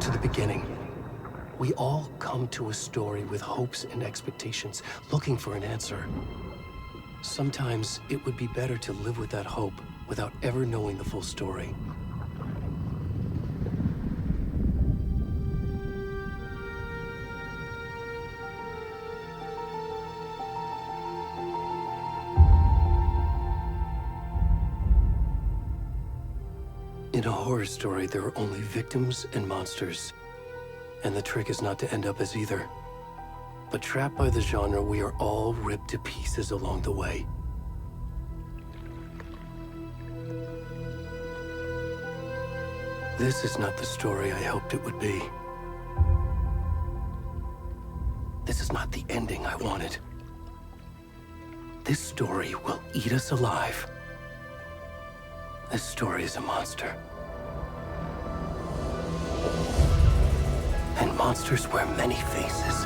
to the beginning. We all come to a story with hopes and expectations, looking for an answer. Sometimes it would be better to live with that hope without ever knowing the full story. In a horror story, there are only victims and monsters. And the trick is not to end up as either. But trapped by the genre, we are all ripped to pieces along the way. This is not the story I hoped it would be. This is not the ending I wanted. This story will eat us alive. This story is a monster. And monsters wear many faces.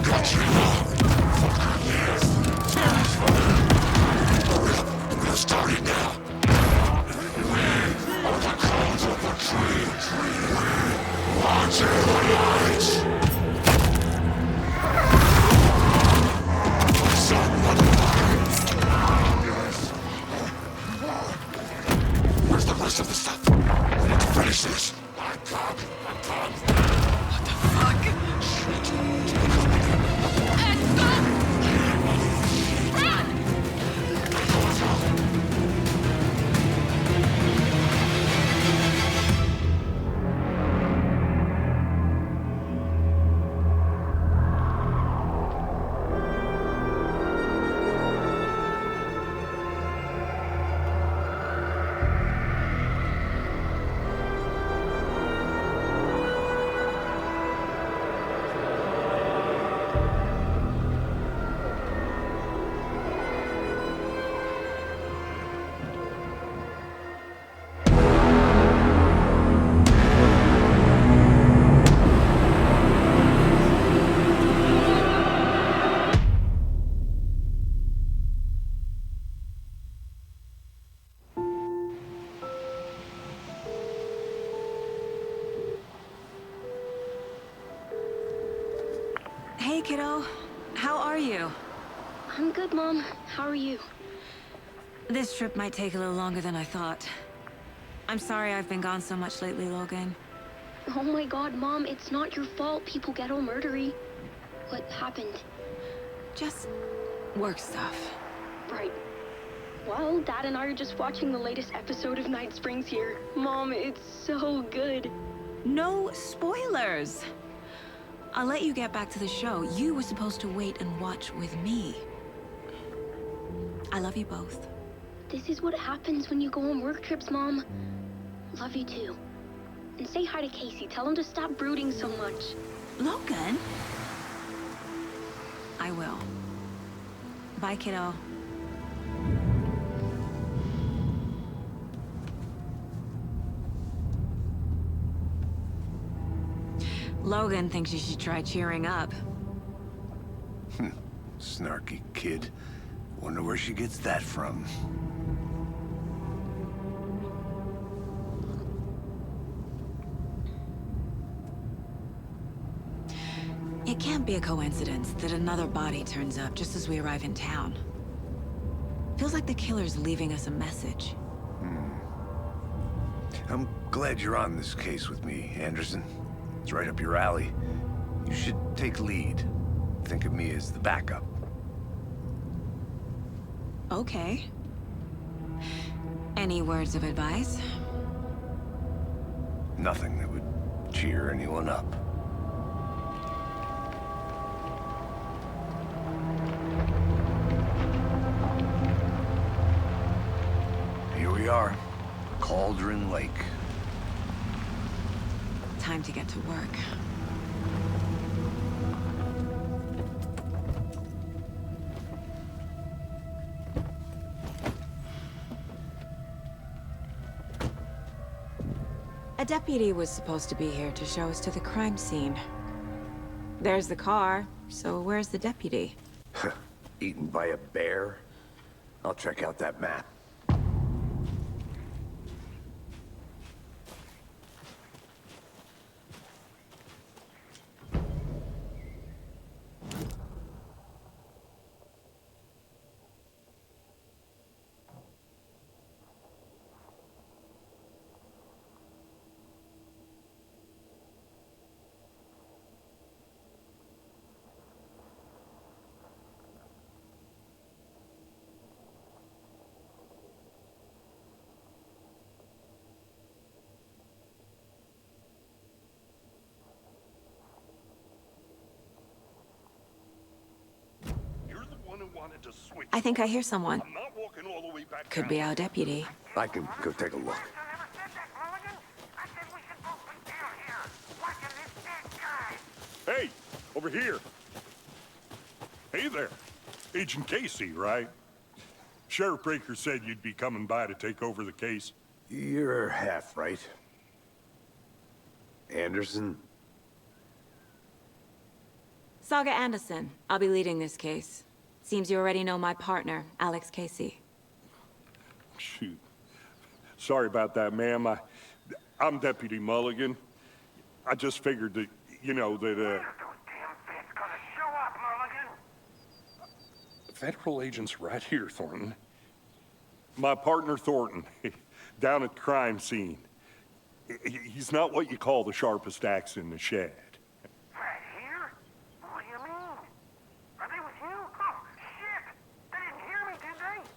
Got you. Hey, kiddo. How are you? I'm good, Mom. How are you? This trip might take a little longer than I thought. I'm sorry I've been gone so much lately, Logan. Oh my god, Mom, it's not your fault people get all murdery. What happened? Just work stuff. Right. Well, Dad and I are just watching the latest episode of Night Springs here. Mom, it's so good. No spoilers! I'll let you get back to the show. You were supposed to wait and watch with me. I love you both. This is what happens when you go on work trips, Mom. Love you too. And say hi to Casey. Tell him to stop brooding so much. Logan? I will. Bye, kiddo. Logan thinks you should try cheering up. Snarky kid. Wonder where she gets that from. It can't be a coincidence that another body turns up just as we arrive in town. Feels like the killer's leaving us a message. I'm glad you're on this case with me, Anderson. It's right up your alley. You should take lead. Think of me as the backup. Okay. Any words of advice? Nothing that would cheer anyone up. Here we are. Cauldron Lake. Time to get to work. A deputy was supposed to be here to show us to the crime scene. There's the car, so where's the deputy? Eaten by a bear? I'll check out that map. I think I hear someone. I'm not walking all the way back Could down. be our deputy. I can go take a look. Hey, over here. Hey there. Agent Casey, right? Sheriff Breaker said you'd be coming by to take over the case. You're half right. Anderson? Saga Anderson. I'll be leading this case. Seems you already know my partner, Alex Casey. Shoot. Sorry about that, ma'am. I'm Deputy Mulligan. I just figured that, you know, that, Federal agents right here, Thornton. My partner, Thornton, down at the crime scene. He's not what you call the sharpest axe in the shed. Right here? What do you mean? Are they with you? Oh, shit! They didn't hear me, did they?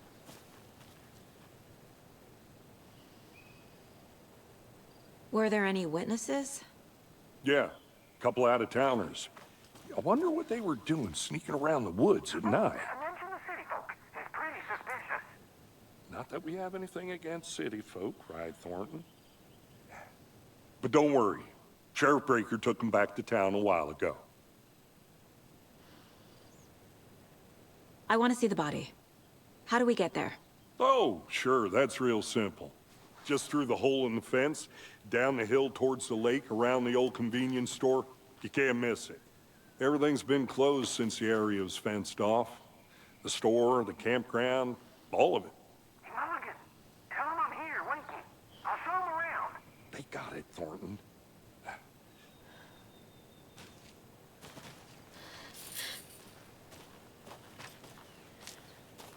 Were there any witnesses? Yeah, a couple out-of-towners. I wonder what they were doing sneaking around the woods at night. Mention the city folk. It's pretty suspicious. Not that we have anything against city folk, right, Thornton? But don't worry. Sheriff Breaker took them back to town a while ago. I want to see the body. How do we get there? Oh, sure, that's real simple. Just through the hole in the fence, down the hill towards the lake, around the old convenience store. You can't miss it. Everything's been closed since the area was fenced off. The store, the campground, all of it. Mulligan, tell them I'm here, waiting. I'll show them around. They got it, Thornton.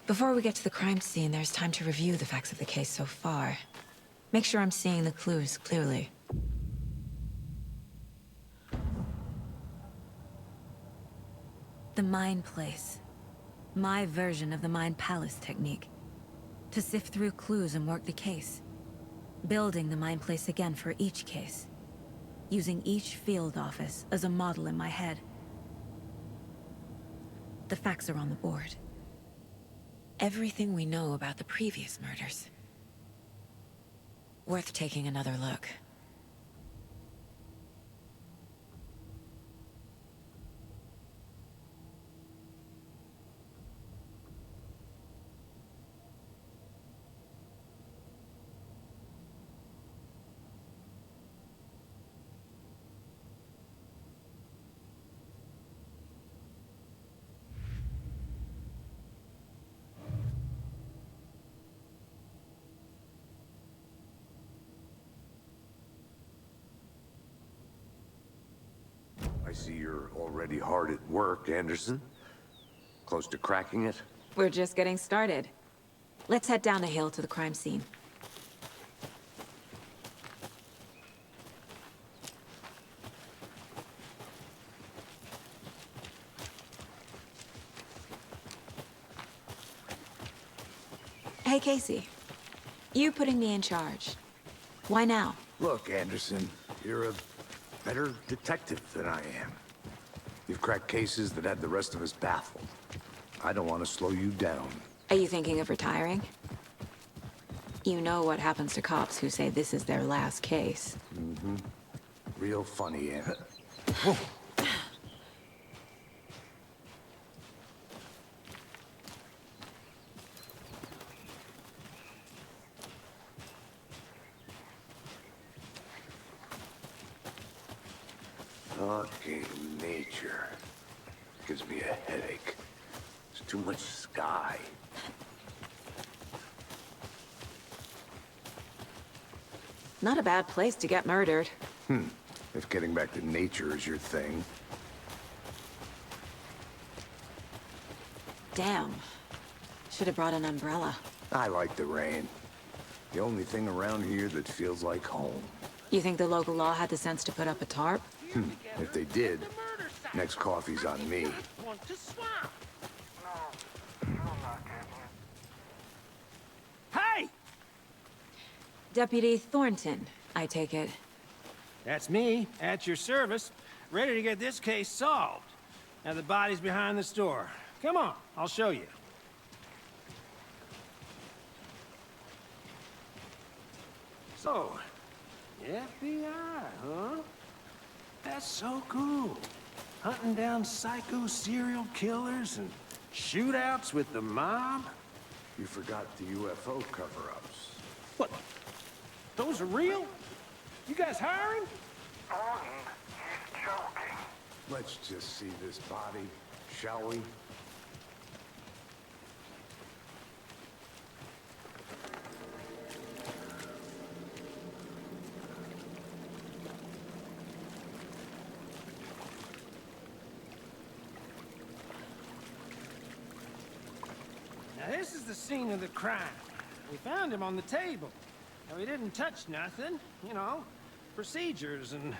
Before we get to the crime scene, there's time to review the facts of the case so far. Make sure I'm seeing the clues clearly. The Mind Place. My version of the Mind Palace technique. To sift through clues and work the case. Building the Mind Place again for each case. Using each field office as a model in my head. The facts are on the board. Everything we know about the previous murders. Worth taking another look. I see you're already hard at work, Anderson. Close to cracking it? We're just getting started. Let's head down the hill to the crime scene. Hey, Casey. You putting me in charge. Why now? Look, Anderson, you're a better detective than I am. You've cracked cases that had the rest of us baffled. I don't want to slow you down. Are you thinking of retiring? You know what happens to cops who say this is their last case. Mm-hmm. Real funny, Anna. Fucking nature. Gives me a headache. There's too much sky. Not a bad place to get murdered. If getting back to nature is your thing. Damn. Should have brought an umbrella. I like the rain. The only thing around here that feels like home. You think the local law had the sense to put up a tarp? If they did, next coffee's on me. Hey! Deputy Thornton, I take it. That's me, at your service, ready to get this case solved. Now the body's behind the store. Come on, I'll show you. So, FBI, huh? That's so cool. Hunting down psycho serial killers and shootouts with the mob. You forgot the UFO cover-ups. What? Those are real? You guys hiring? Thornton, he's joking. Let's just see this body, shall we? Now this is the scene of the crime. We found him on the table. Now he didn't touch nothing, you know, procedures and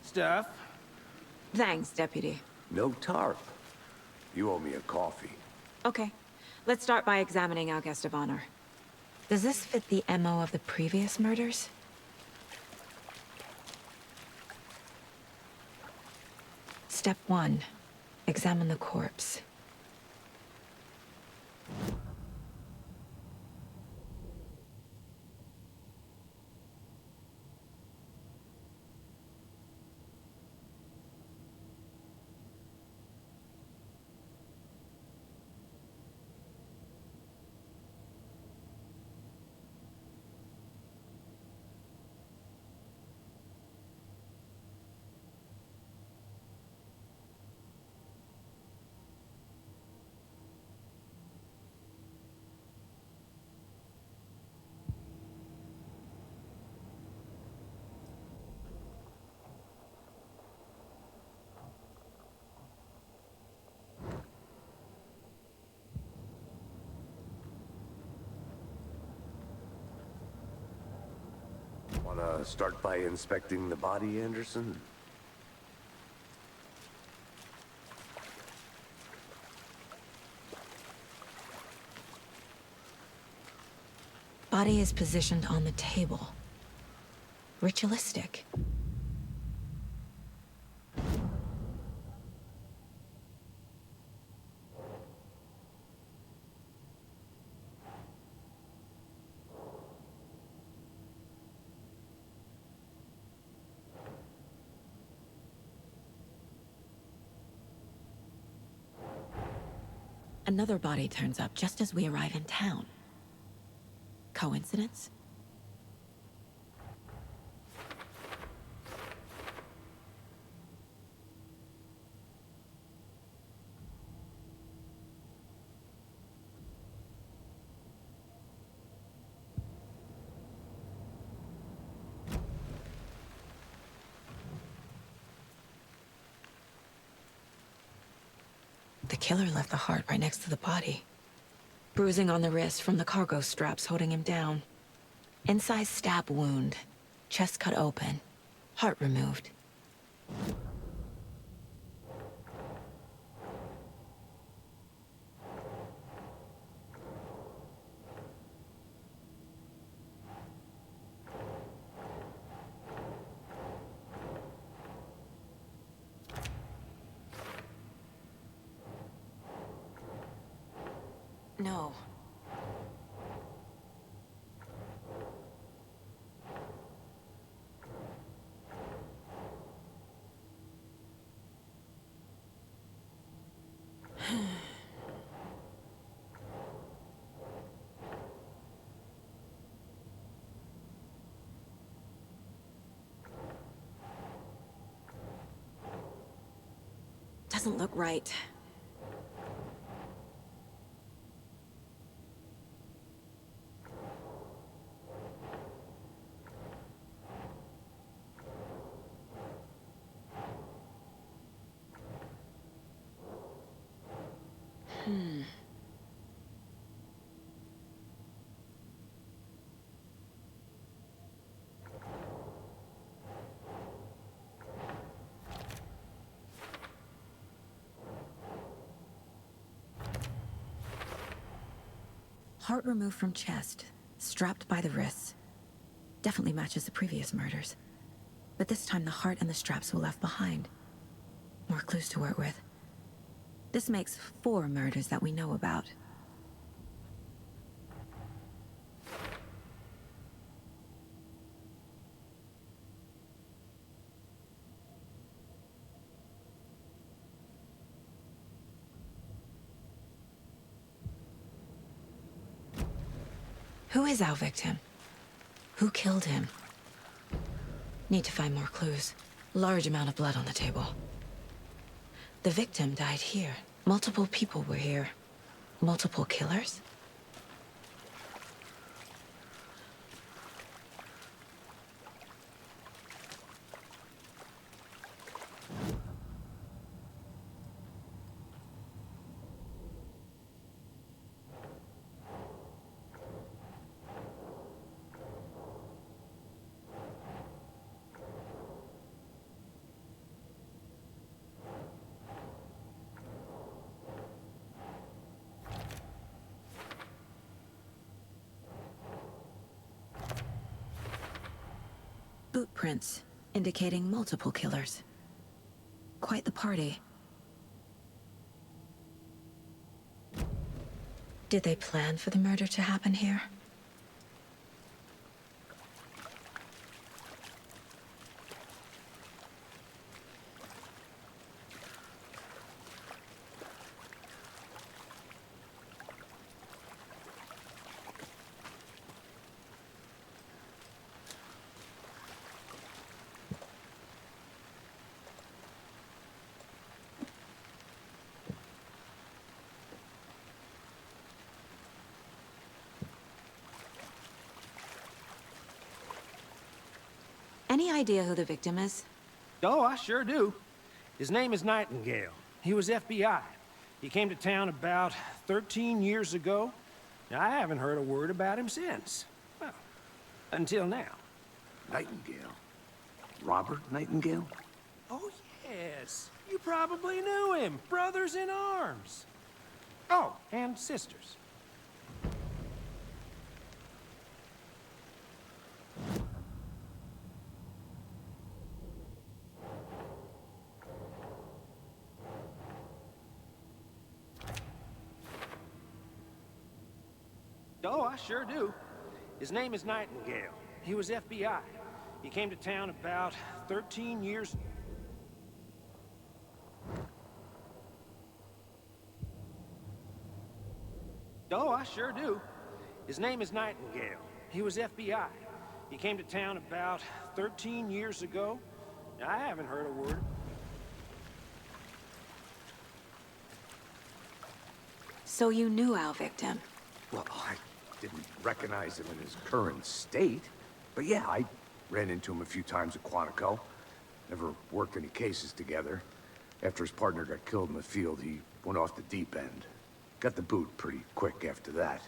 stuff. Thanks, Deputy. No tarp. You owe me a coffee. Okay. Let's start by examining our guest of honor. Does this fit the MO of the previous murders? Step 1. Examine the corpse. Wanna start by inspecting the body, Anderson? Body is positioned on the table. Ritualistic. Another body turns up just as we arrive in town. Coincidence? The killer left the heart right next to the body. Bruising on the wrist from the cargo straps holding him down. Incised stab wound. Chest cut open. Heart removed. No. Doesn't look right. Heart removed from chest, strapped by the wrists. Definitely matches the previous murders. But this time the heart and the straps were left behind. More clues to work with. This makes 4 murders that we know about. Who is our victim? Who killed him? Need to find more clues. Large amount of blood on the table. The victim died here. Multiple people were here. Multiple killers? Boot prints, indicating multiple killers. Quite the party. Did they plan for the murder to happen here? Any idea who the victim is? Oh, I sure do. His name is Nightingale. He was FBI. He came to town about 13 years ago. Now, I haven't heard a word about him since. Well, until now. Nightingale? Robert Nightingale? Oh, yes. You probably knew him. Brothers in arms. Oh, and sisters. Oh, I sure do. His name is Nightingale. He was FBI. He came to town about 13 years... Oh, I sure do. His name is Nightingale. He was FBI. He came to town about 13 years ago. I haven't heard a word. So you knew our victim? Well, I didn't recognize him in his current state. But yeah, I ran into him a few times at Quantico. Never worked any cases together. After his partner got killed in the field, he went off the deep end. Got the boot pretty quick after that.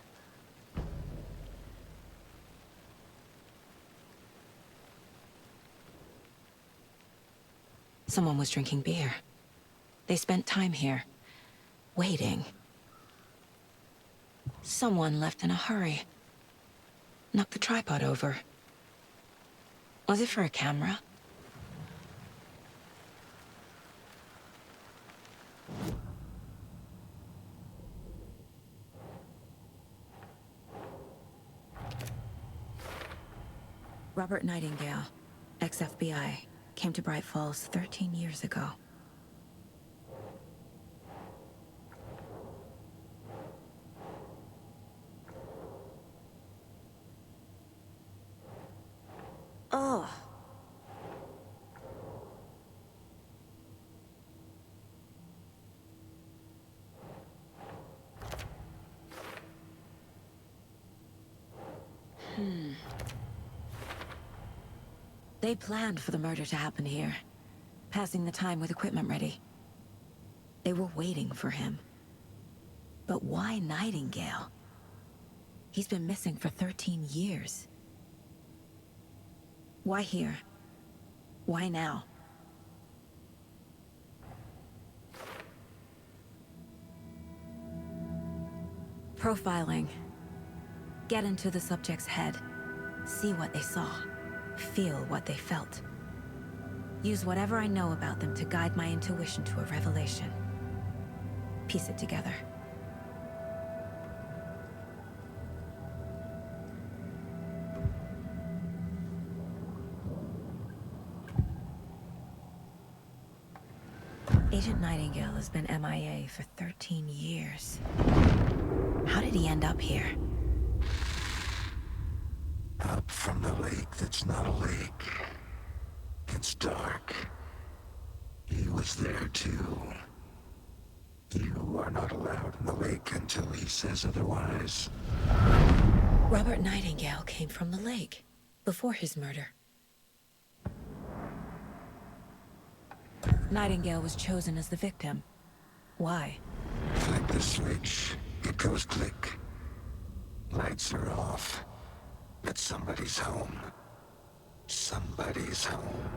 Someone was drinking beer. They spent time here, waiting. Someone left in a hurry. Knocked the tripod over. Was it for a camera? Robert Nightingale, ex-FBI, came to Bright Falls 13 years ago. Oh. They planned for the murder to happen here, passing the time with equipment ready. They were waiting for him. But why Nightingale? He's been missing for 13 years. Why here? Why now? Profiling. Get into the subject's head. See what they saw. Feel what they felt. Use whatever I know about them to guide my intuition to a revelation. Piece it together. Agent Nightingale has been MIA for 13 years. How did he end up here? Up from the lake that's not a lake. It's dark. He was there too. You are not allowed in the lake until he says otherwise. Robert Nightingale came from the lake, before his murder. Nightingale was chosen as the victim. Why? Flip the switch. It goes click. Lights are off. But somebody's home. Somebody's home.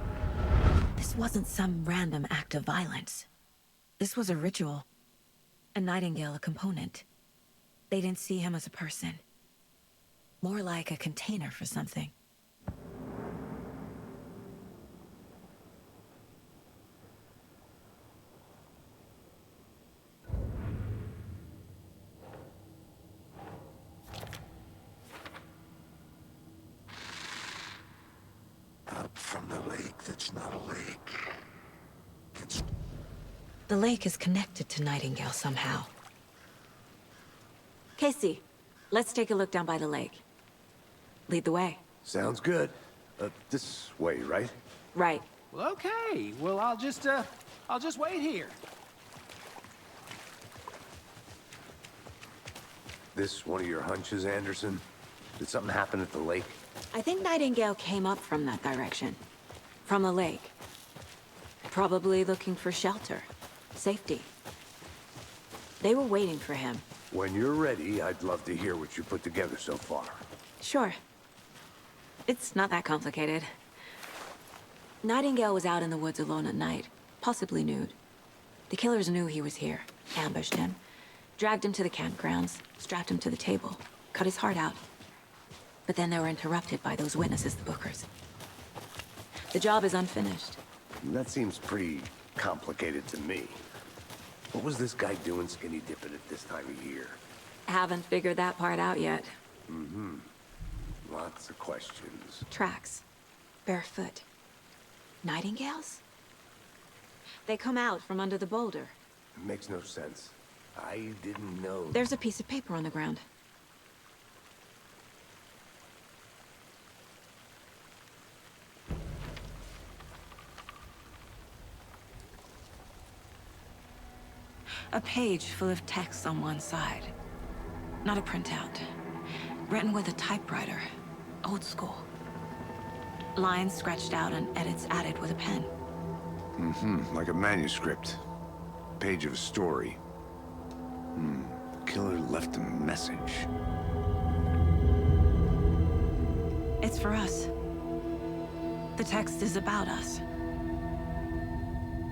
This wasn't some random act of violence. This was a ritual. And Nightingale a component. They didn't see him as a person. More like a container for something. Up from the lake that's not a lake. It's... The lake is connected to Nightingale somehow. Casey, let's take a look down by the lake. Lead the way. Sounds good. This way, right? Right. Well, okay. Well, I'll just wait here. This one of your hunches, Anderson? Did something happen at the lake? I think Nightingale came up from that direction. From the lake. Probably looking for shelter. Safety. They were waiting for him. When you're ready, I'd love to hear what you put together so far. Sure. It's not that complicated. Nightingale was out in the woods alone at night, possibly nude. The killers knew he was here, ambushed him, dragged him to the campgrounds, strapped him to the table, cut his heart out. But then they were interrupted by those witnesses, the Bookers. The job is unfinished. That seems pretty complicated to me. What was this guy doing skinny dipping at this time of year? Haven't figured that part out yet. Mm-hmm. Lots of questions. Tracks. Barefoot. Nightingales? They come out from under the boulder. It makes no sense. I didn't know. There's a piece of paper on the ground. A page full of text on one side. Not a printout. Written with a typewriter. Old school. Lines scratched out and edits added with a pen. Mm-hmm. Like a manuscript. Page of a story. Killer left a message. It's for us. The text is about us.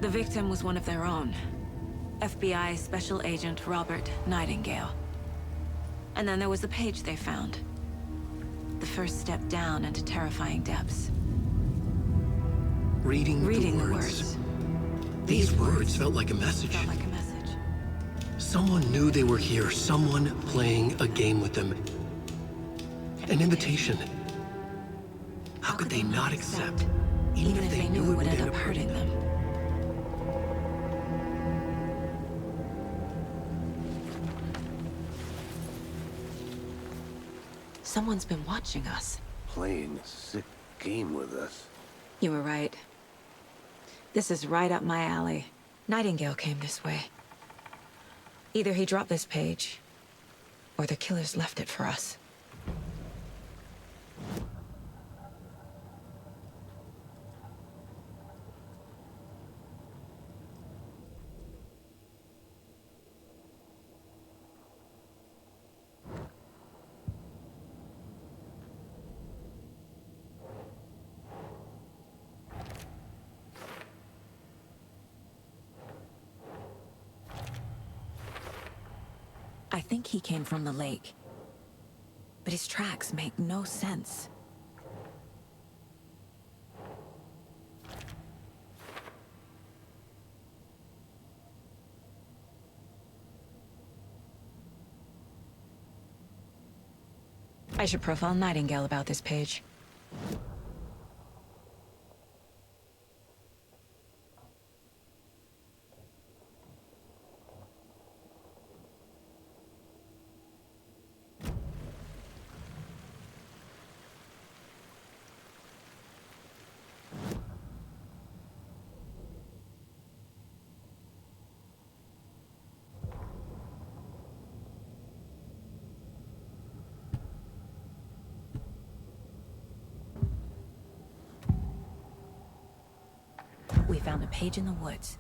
The victim was one of their own. FBI Special Agent Robert Nightingale. And then there was the page they found. The first step down into terrifying depths. Reading the words. These words felt like a message. Felt like a message. Someone knew they were here, someone playing a game with them. An invitation. How could they not accept, even if they knew it would end up hurting them? Someone's been watching us. Playing a sick game with us. You were right. This is right up my alley. Nightingale came this way. Either he dropped this page, or the killers left it for us. I think he came from the lake. But his tracks make no sense. I should profile Nightingale about this page. We found a page in the woods.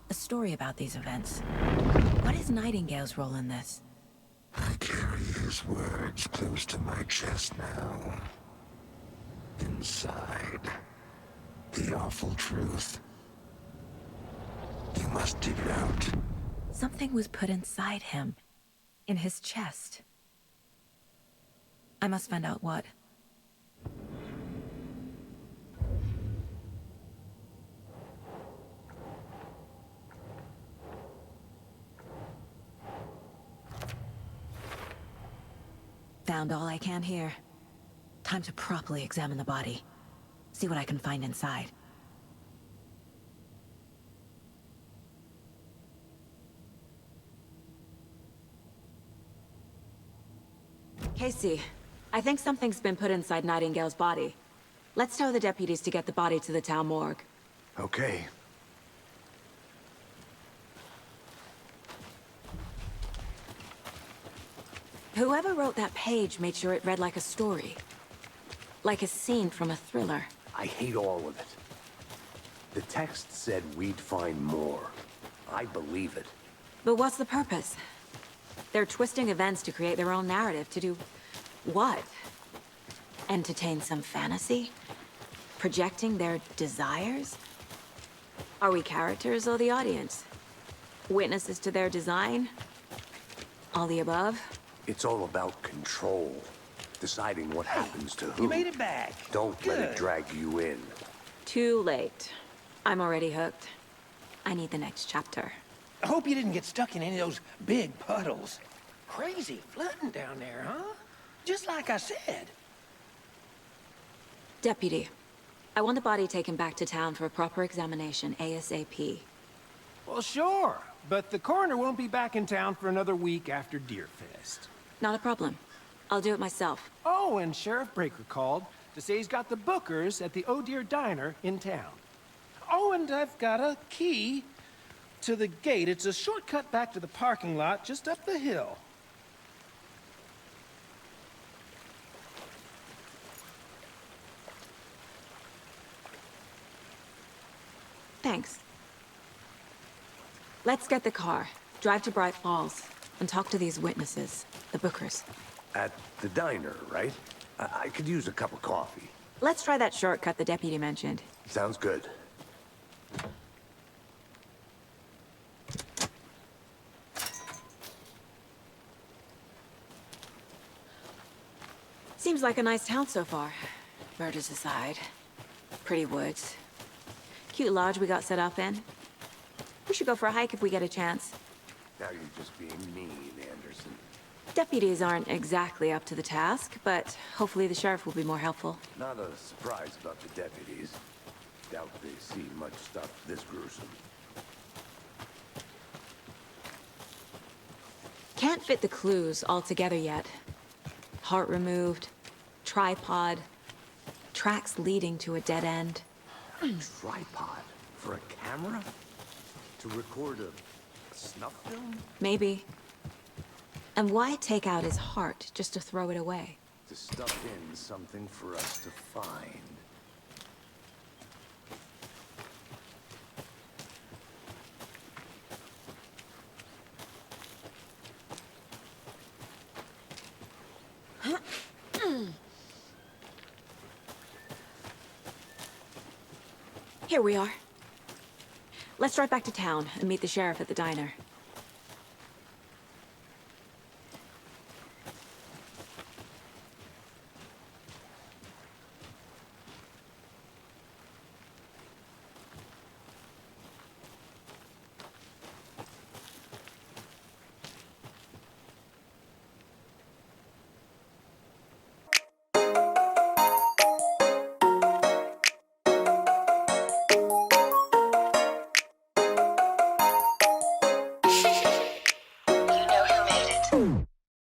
A story about these events. What is Nightingale's role in this? I carry his words close to my chest now. Inside, the awful truth. You must dig it out. Something was put inside him. In his chest. I must find out what. Found all I can here. Time to properly examine the body. See what I can find inside. Casey, I think something's been put inside Nightingale's body. Let's tell the deputies to get the body to the town morgue. Okay. Whoever wrote that page made sure it read like a story. Like a scene from a thriller. I hate all of it. The text said we'd find more. I believe it. But what's the purpose? They're twisting events to create their own narrative to do... what? Entertain some fantasy? Projecting their desires? Are we characters or the audience? Witnesses to their design? All the above? It's all about control. Deciding what happens to who. You made it back. Don't let it Good. drag you in. Too late. I'm already hooked. I need the next chapter. I hope you didn't get stuck in any of those big puddles. Crazy flooding down there, huh? Just like I said. Deputy, I want the body taken back to town for a proper examination, ASAP. Well, sure. But the coroner won't be back in town for another week after Deerfest. Not a problem. I'll do it myself. Oh, and Sheriff Breaker called to say he's got the Bookers at the Oh Dear Diner in town. Oh, and I've got a key to the gate. It's a shortcut back to the parking lot just up the hill. Thanks. Let's get the car, drive to Bright Falls, and talk to these witnesses, the Bookers. At the diner, right? I could use a cup of coffee. Let's try that shortcut the deputy mentioned. Sounds good. Seems like a nice town so far. Murders aside. Pretty woods. Cute lodge we got set up in. We should go for a hike if we get a chance. Now you're just being mean, Anderson. Deputies aren't exactly up to the task, but hopefully the sheriff will be more helpful. Not a surprise about the deputies. Doubt they see much stuff this gruesome. Can't fit the clues all together yet. Heart removed, tripod, tracks leading to a dead end. Tripod? For a camera? To record a snuff film? Maybe. And why take out his heart just to throw it away? To stuff in something for us to find. Here we are. Let's drive back to town and meet the sheriff at the diner.